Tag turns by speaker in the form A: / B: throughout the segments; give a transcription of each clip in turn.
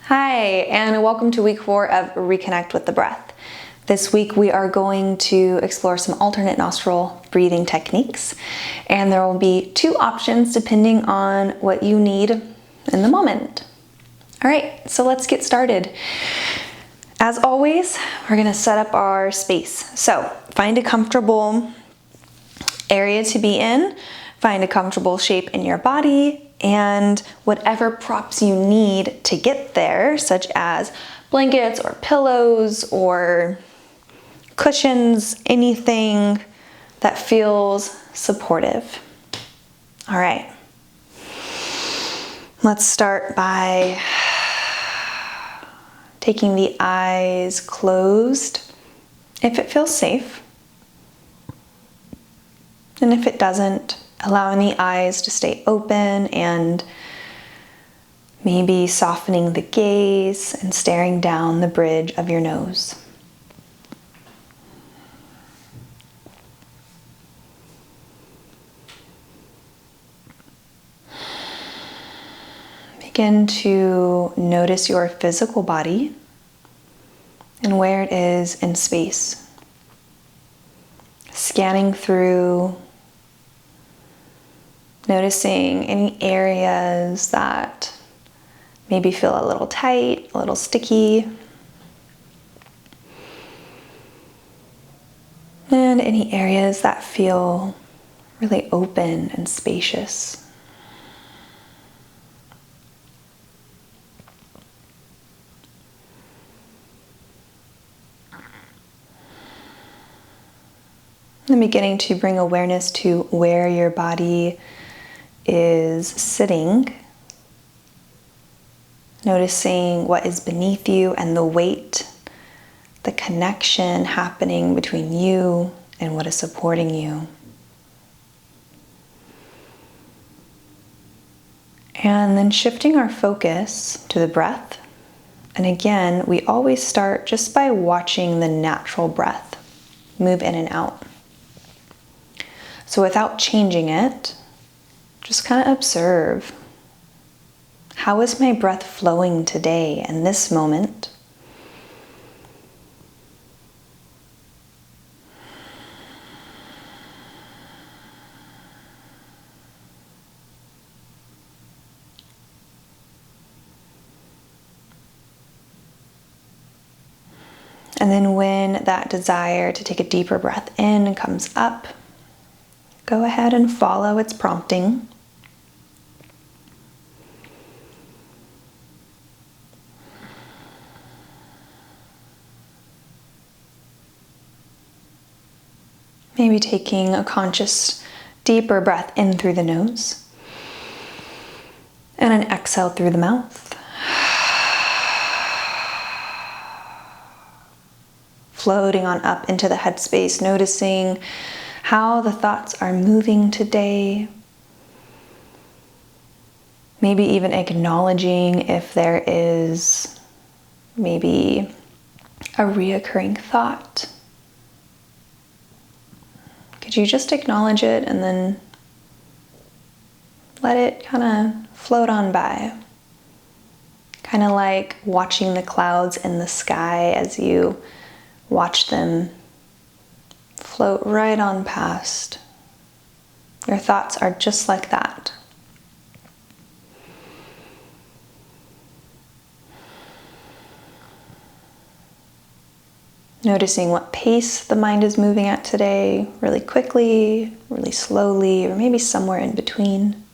A: Hi, and welcome to week 4 of Reconnect with the Breath. This week we are going to explore some alternate nostril breathing techniques, and there will be 2 options depending on what you need in the moment. All right, so let's get started. As always, we're going to set up our space. So find a comfortable area to be in, find a comfortable shape in your body, and whatever props you need to get there, such as blankets or pillows or cushions, anything that feels supportive. All right, let's start by taking the eyes closed if it feels safe. And if it doesn't, allowing the eyes to stay open and maybe softening the gaze and staring down the bridge of your nose. Begin to notice your physical body and where it is in space. Scanning through, noticing any areas that maybe feel a little tight, a little sticky, and any areas that feel really open and spacious. And beginning to bring awareness to where your body is sitting, noticing what is beneath you and the weight, the connection happening between you and what is supporting you. And then shifting our focus to the breath. And again, we always start just by watching the natural breath move in and out. So without changing it, just kind of observe. How is my breath flowing today in this moment? And then when that desire to take a deeper breath in comes up, go ahead and follow its prompting. Maybe taking a conscious, deeper breath in through the nose and an exhale through the mouth. Floating on up into the headspace, noticing how the thoughts are moving today. Maybe even acknowledging if there is maybe a reoccurring thought. Could you just acknowledge it and then let it kind of float on by? Kind of like watching the clouds in the sky as you watch them float right on past. Your thoughts are just like that. Noticing what pace the mind is moving at today, really quickly, really slowly, or maybe somewhere in between.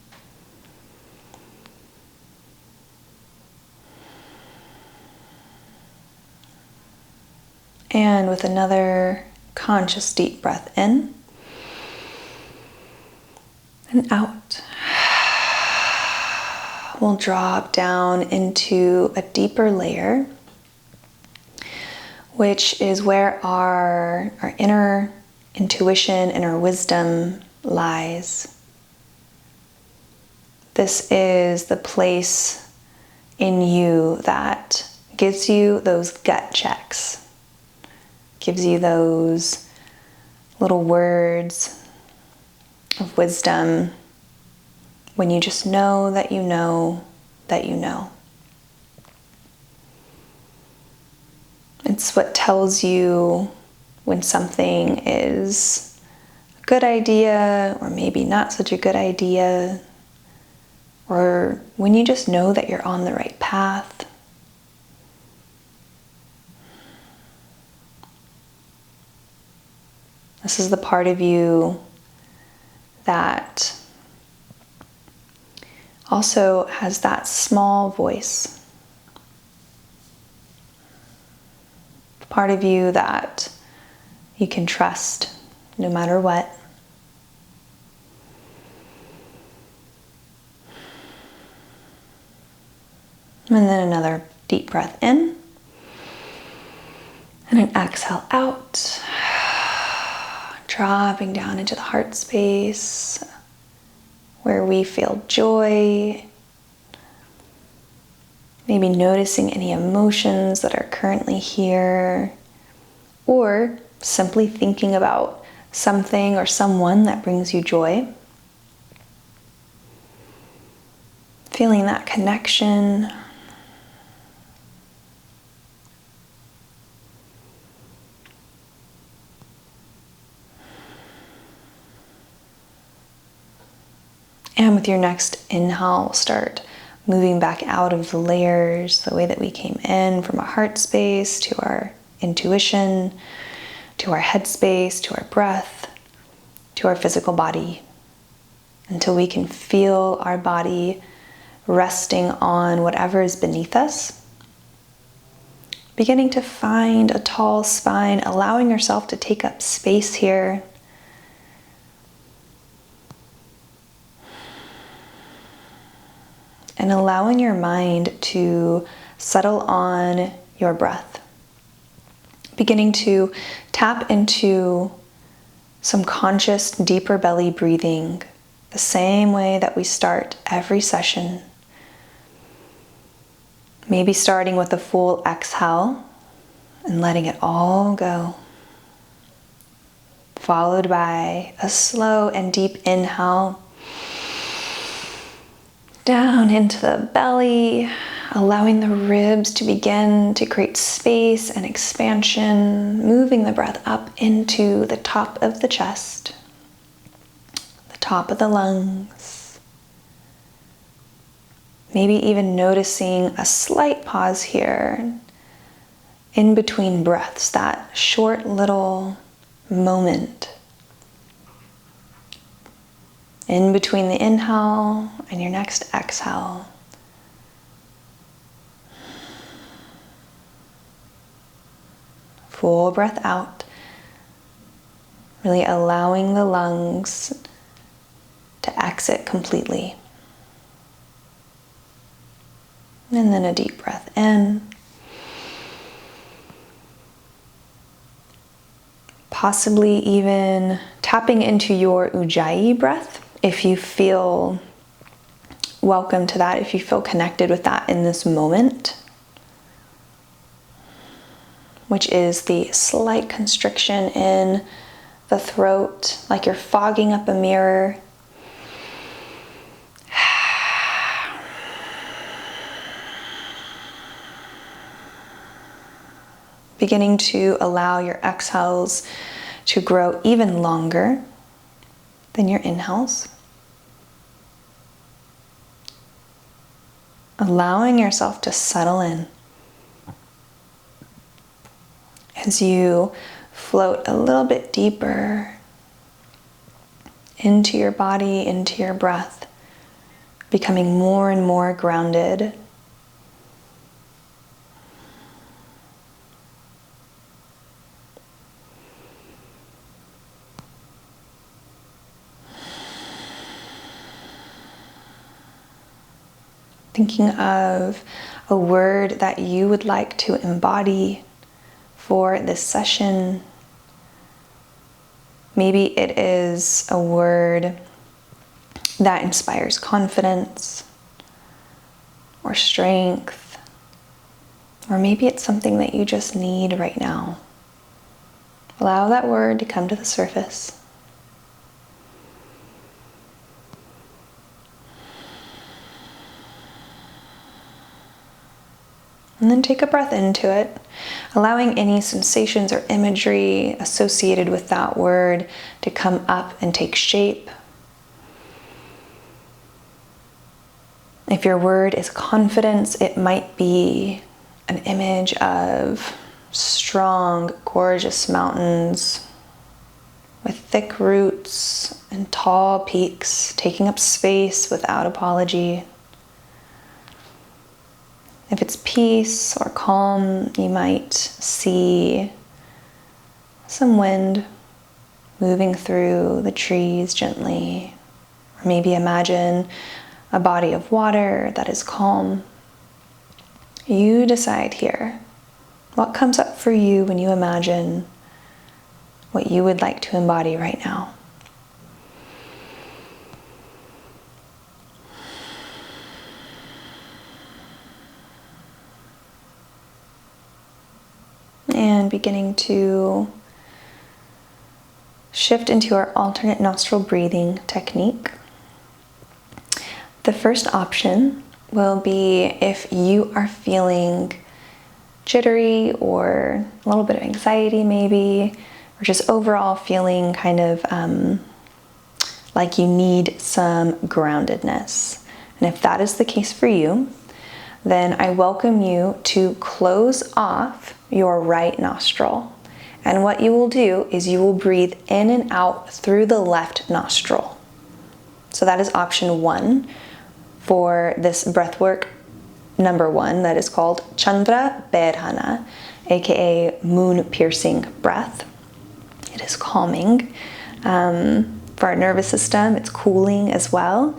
A: And with another conscious deep breath in and out, we'll drop down into a deeper layer, which is where our inner intuition, inner wisdom lies. This is the place in you that gives you those gut checks, gives you those little words of wisdom when you just know that you know that you know. It's what tells you when something is a good idea or maybe not such a good idea, or when you just know that you're on the right path. This is the part of you that also has that small voice. Part of you that you can trust no matter what. And then another deep breath in. And an exhale out. Dropping down into the heart space where we feel joy. Maybe noticing any emotions that are currently here, or simply thinking about something or someone that brings you joy. Feeling that connection. And with your next inhale, start moving back out of the layers, the way that we came in, from our heart space to our intuition, to our head space, to our breath, to our physical body, until we can feel our body resting on whatever is beneath us. Beginning to find a tall spine, allowing yourself to take up space here. And allowing your mind to settle on your breath. Beginning to tap into some conscious, deeper belly breathing, the same way that we start every session. Maybe starting with a full exhale and letting it all go. Followed by a slow and deep inhale. Down into the belly, allowing the ribs to begin to create space and expansion, moving the breath up into the top of the chest, the top of the lungs. Maybe even noticing a slight pause here in between breaths, that short little moment in between the inhale and your next exhale. Full breath out, really allowing the lungs to exit completely. And then a deep breath in. Possibly even tapping into your Ujjayi breath if you feel welcome to that, if you feel connected with that in this moment, which is the slight constriction in the throat, like you're fogging up a mirror. Beginning to allow your exhales to grow even longer than your inhales. Allowing yourself to settle in as you float a little bit deeper into your body, into your breath, becoming more and more grounded. Thinking of a word that you would like to embody for this session. Maybe it is a word that inspires confidence or strength, or maybe it's something that you just need right now. Allow that word to come to the surface. And then take a breath into it, allowing any sensations or imagery associated with that word to come up and take shape. If your word is confidence, it might be an image of strong, gorgeous mountains with thick roots and tall peaks, taking up space without apology. If it's peace or calm, you might see some wind moving through the trees gently, or maybe imagine a body of water that is calm. You decide here what comes up for you when you imagine what you would like to embody right now. And beginning to shift into our alternate nostril breathing technique. The first option will be if you are feeling jittery or a little bit of anxiety maybe, or just overall feeling kind of like you need some groundedness. And if that is the case for you, then I welcome you to close off your right nostril. And what you will do is you will breathe in and out through the left nostril. So that is option 1 for this breathwork number 1 that is called Chandra Bedhana, aka moon piercing breath. It is calming for our nervous system. It's cooling as well.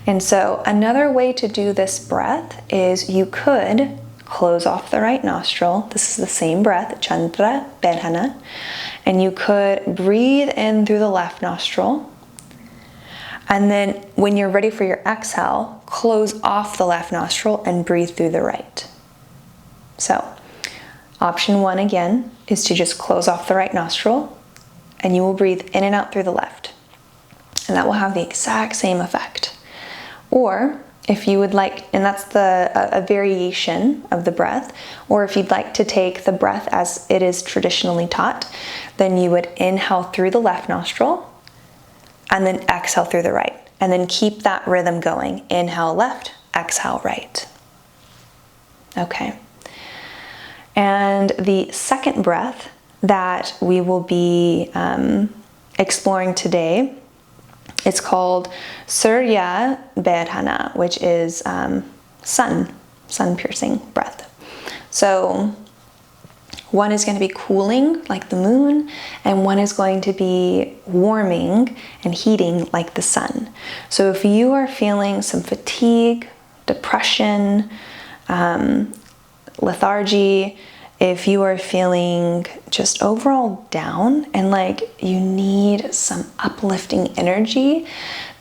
A: And so another way to do this breath is you could close off the right nostril. This is the same breath, Chandra Bedhana. And you could breathe in through the left nostril. And then when you're ready for your exhale, close off the left nostril and breathe through the right. So option 1 again is to just close off the right nostril and you will breathe in and out through the left. And that will have the exact same effect. Or if you would like, and that's a variation of the breath, or if you'd like to take the breath as it is traditionally taught, then you would inhale through the left nostril and then exhale through the right. And then keep that rhythm going. Inhale left, exhale right. Okay. And the second breath that we will be exploring today, it's called Surya Bedhana, which is sun piercing breath. So one is going to be cooling like the moon, and one is going to be warming and heating like the sun. So if you are feeling some fatigue, depression, lethargy, if you are feeling just overall down and like you need some uplifting energy,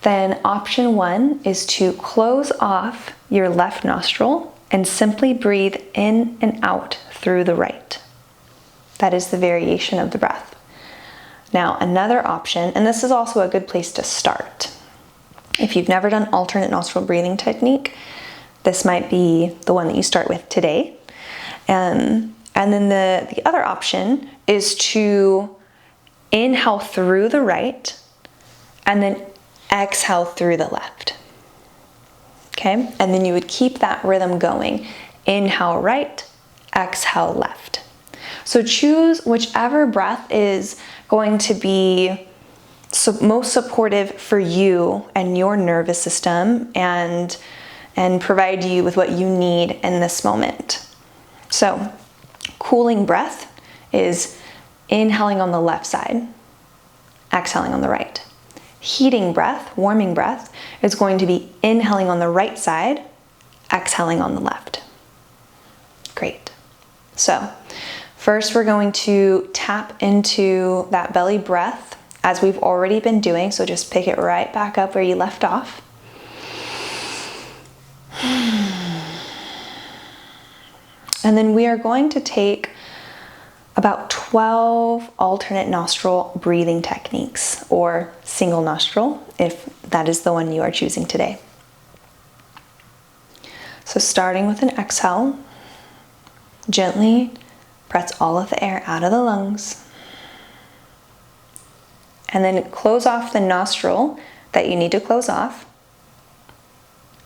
A: then option 1 is to close off your left nostril and simply breathe in and out through the right. That is the variation of the breath. Now, another option, and this is also a good place to start. If you've never done alternate nostril breathing technique, this might be the one that you start with today. And then the other option is to inhale through the right and then exhale through the left. Okay? And then you would keep that rhythm going. Inhale right, exhale left. So choose whichever breath is going to be most supportive for you and your nervous system and provide you with what you need in this moment. So cooling breath is inhaling on the left side, exhaling on the right. Heating breath, warming breath, is going to be inhaling on the right side, exhaling on the left. Great. So first we're going to tap into that belly breath as we've already been doing. So just pick it right back up where you left off. And then we are going to take about 12 alternate nostril breathing techniques, or single nostril, if that is the one you are choosing today. So starting with an exhale, Gently press all of the air out of the lungs. And then close off the nostril that you need to close off.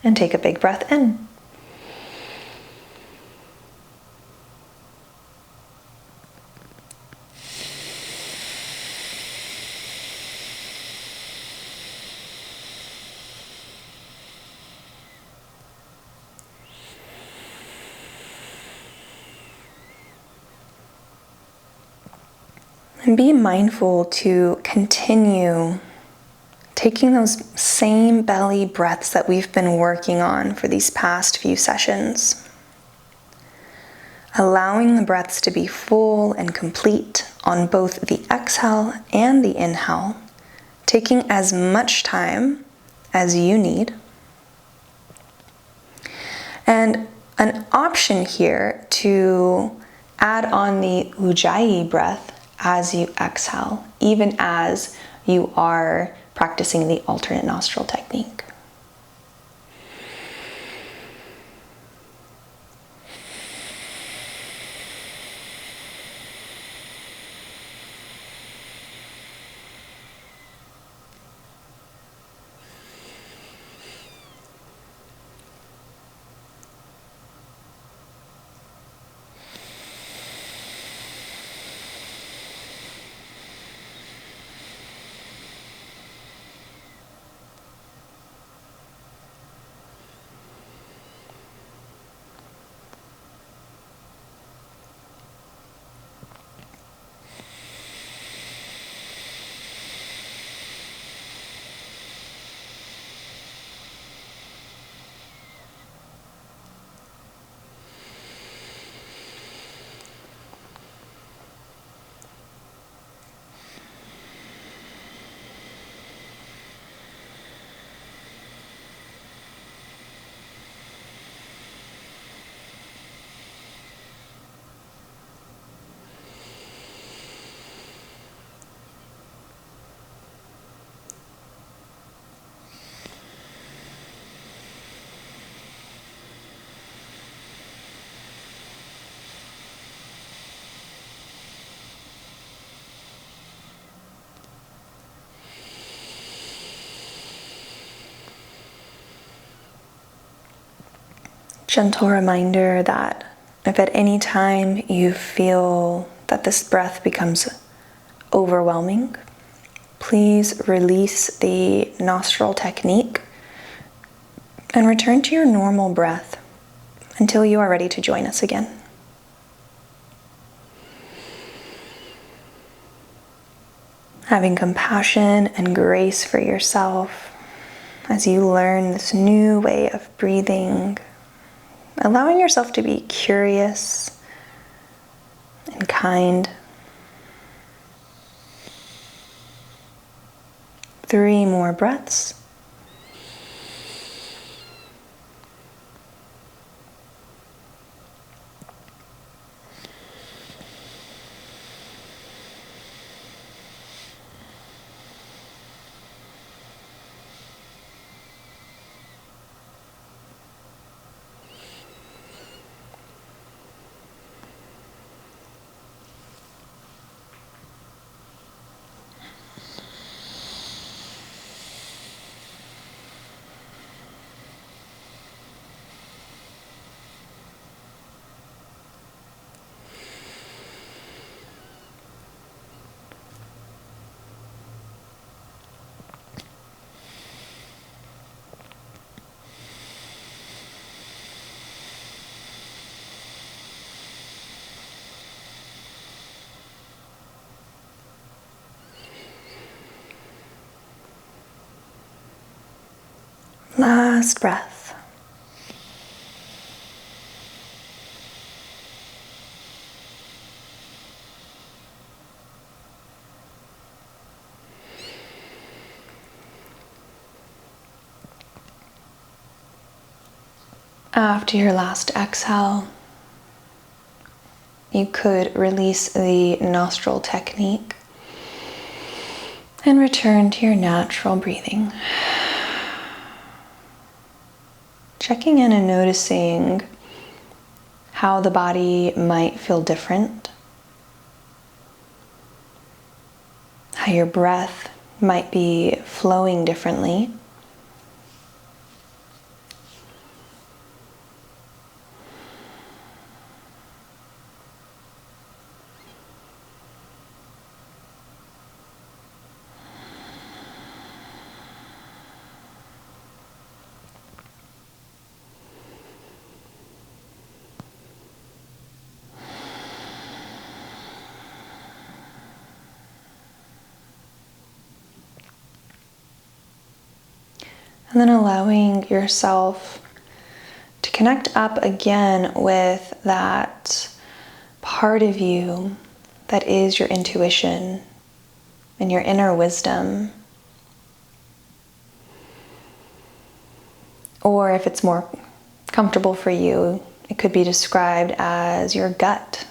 A: And take a big breath in. And be mindful to continue taking those same belly breaths that we've been working on for these past few sessions. Allowing the breaths to be full and complete on both the exhale and the inhale, taking as much time as you need. And an option here to add on the ujjayi breath as you exhale, even as you are practicing the alternate nostril technique. Gentle reminder that if at any time you feel that this breath becomes overwhelming, please release the nostril technique and return to your normal breath until you are ready to join us again. Having compassion and grace for yourself as you learn this new way of breathing, allowing yourself to be curious and kind. 3 more breaths. Last breath. After your last exhale, you could release the nostril technique and return to your natural breathing. Checking in and noticing how the body might feel different, how your breath might be flowing differently. And then allowing yourself to connect up again with that part of you that is your intuition and your inner wisdom. Or if it's more comfortable for you, it could be described as your gut.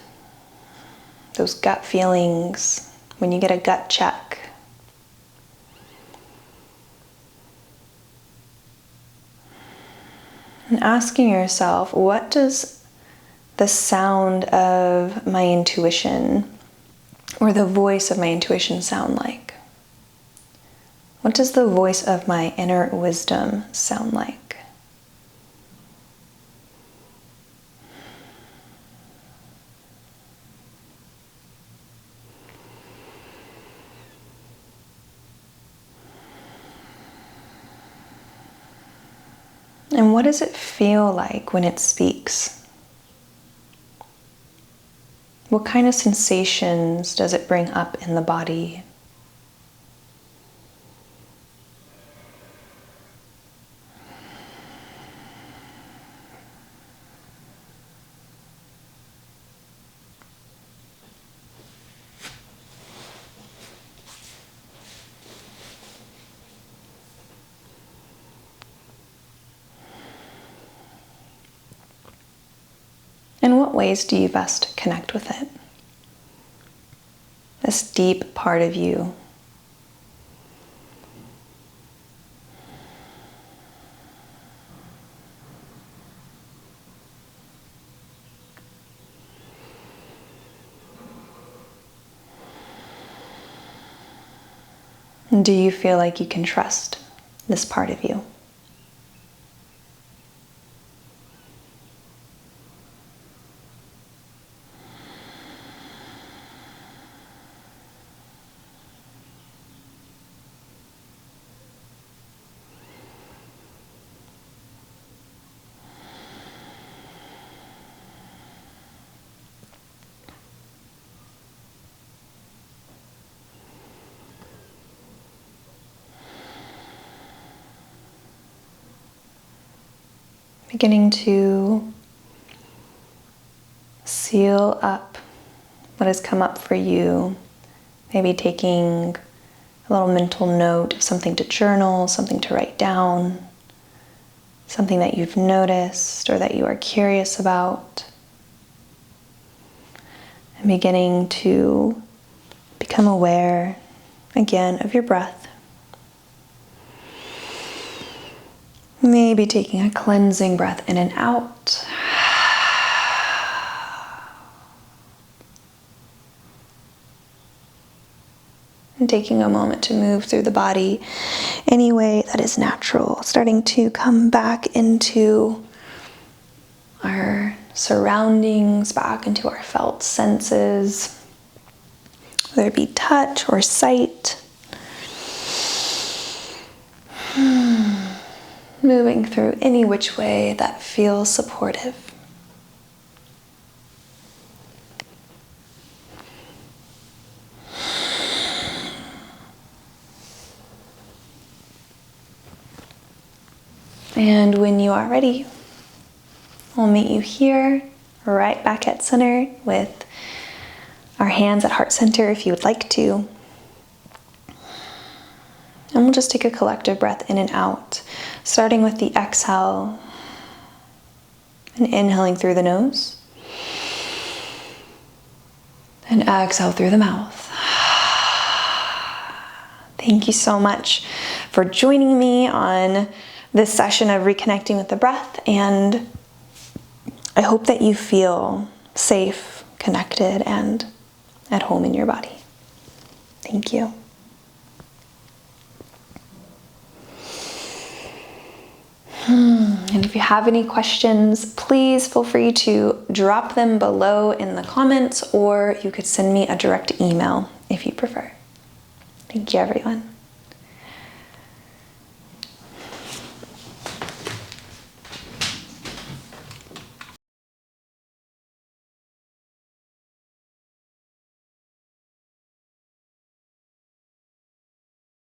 A: Those gut feelings when you get a gut check. And asking yourself, what does the sound of my intuition or the voice of my intuition sound like? What does the voice of my inner wisdom sound like? And what does it feel like when it speaks? What kind of sensations does it bring up in the body? In what ways do you best connect with it? This deep part of you. And do you feel like you can trust this part of you? Beginning to seal up what has come up for you. Maybe taking a little mental note of something to journal, something to write down, something that you've noticed or that you are curious about. And beginning to become aware again of your breath. Maybe taking a cleansing breath in and out. And taking a moment to move through the body any way that is natural. Starting to come back into our surroundings, back into our felt senses. Whether it be touch or sight. Moving through any which way that feels supportive. And when you are ready, we'll meet you here, right back at center with our hands at heart center if you would like to. And we'll just take a collective breath in and out, starting with the exhale and inhaling through the nose and exhale through the mouth. Thank you so much for joining me on this session of reconnecting with the breath, and I hope that you feel safe, connected, and at home in your body. Thank you. And if you have any questions, please feel free to drop them below in the comments, or you could send me a direct email if you prefer. Thank you, everyone.